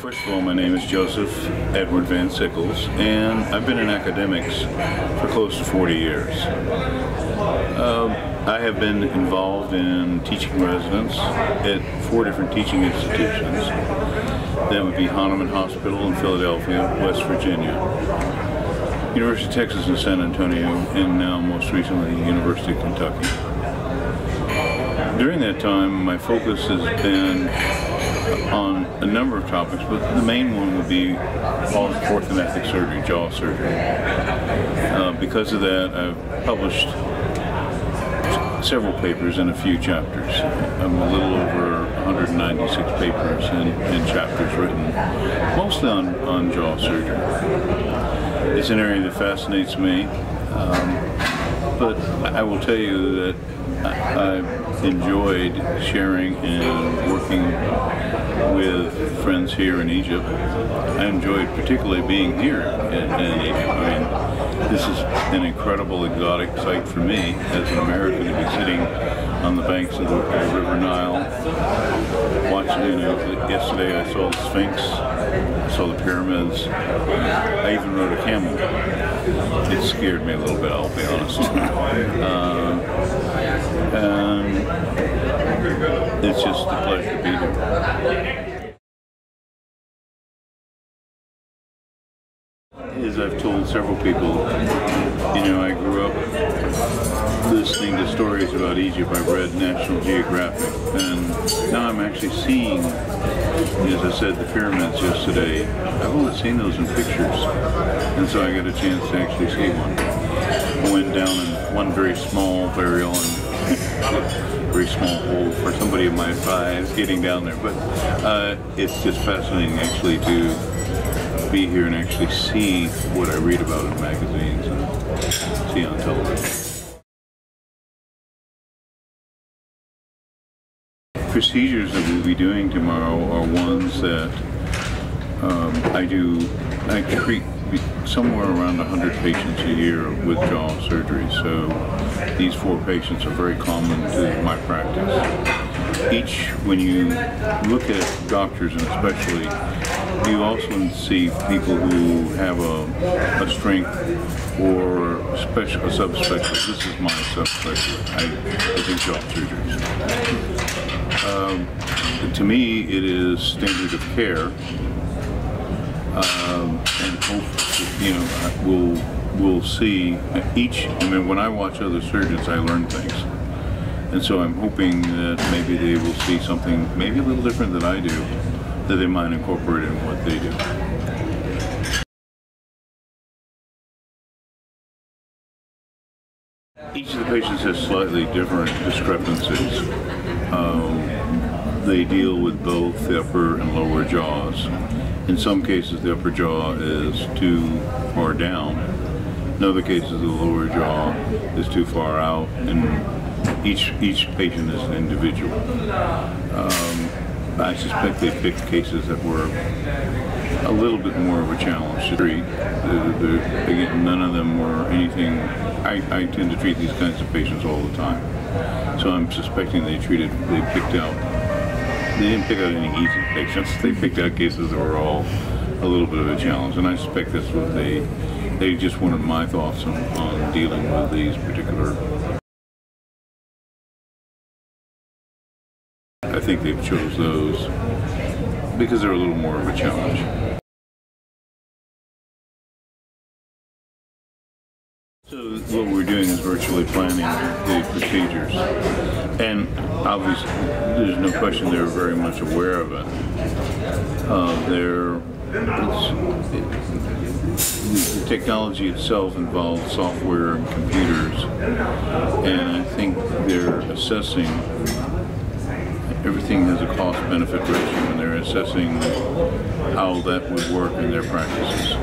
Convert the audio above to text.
First of all, my name is Joseph Edward Van Sickles, and I've been in academics for close to 40 years. I have been involved in teaching residents at 4 different teaching institutions. That would be Hahnemann Hospital in Philadelphia, West Virginia, University of Texas in San Antonio, and now most recently University of Kentucky. During that time, my focus has been on a number of topics, but the main one would be orthodontic surgery, jaw surgery. Because of that, I've published several papers in a few chapters. I'm a little over 196 papers and chapters written, mostly on jaw surgery. It's an area that fascinates me, but I will tell you that I've enjoyed sharing and working with friends here in Egypt. I enjoyed particularly being here in Egypt. I mean, this is an incredible exotic sight for me as an American to be sitting on the banks of the River Nile, watching, yesterday I saw the Sphinx, I saw the pyramids, I even rode a camel. It scared me a little bit, I'll be honest. And it's just a pleasure to be here. As I've told several people, I grew up listening to stories about Egypt. I read National Geographic, and now I'm actually seeing, as I said, the pyramids yesterday. I've only seen those in pictures, and so I got a chance to actually see one. I went down in one very small burial and very small hole for somebody of my size getting down there, but it's just fascinating actually to be here and actually see what I read about in magazines and see on television. Procedures that we'll be doing tomorrow are ones that I treat somewhere around 100 patients a year with jaw surgery, so these 4 patients are very common to my practice. When you look at doctors, and especially, you also see people who have a strength or a subspecialty. This is my subspecialty. I think jaw surgery. To me, it is standard of care, and hopefully, we'll see each. When I watch other surgeons, I learn things. And so I'm hoping that maybe they will see something maybe a little different than I do, that they might incorporate in what they do. Each of the patients has slightly different discrepancies. They deal with both the upper and lower jaws. In some cases, the upper jaw is too far down. In other cases, the lower jaw is too far out, and each patient is an individual. I suspect they picked cases that were a little bit more of a challenge to treat. Again, none of them were anything. I tend to treat these kinds of patients all the time, so I'm suspecting they didn't pick out any easy patients. They picked out cases that were all a little bit of a challenge, and I suspect that's what they just wanted my thoughts on dealing with these particular. I think they've chose those because they're a little more of a challenge. So what we're doing is virtually planning the procedures, and obviously there's no question they're very much aware of it. The technology itself involves software and computers, and I think they're assessing. Everything has a cost-benefit ratio, and they're assessing how that would work in their practices.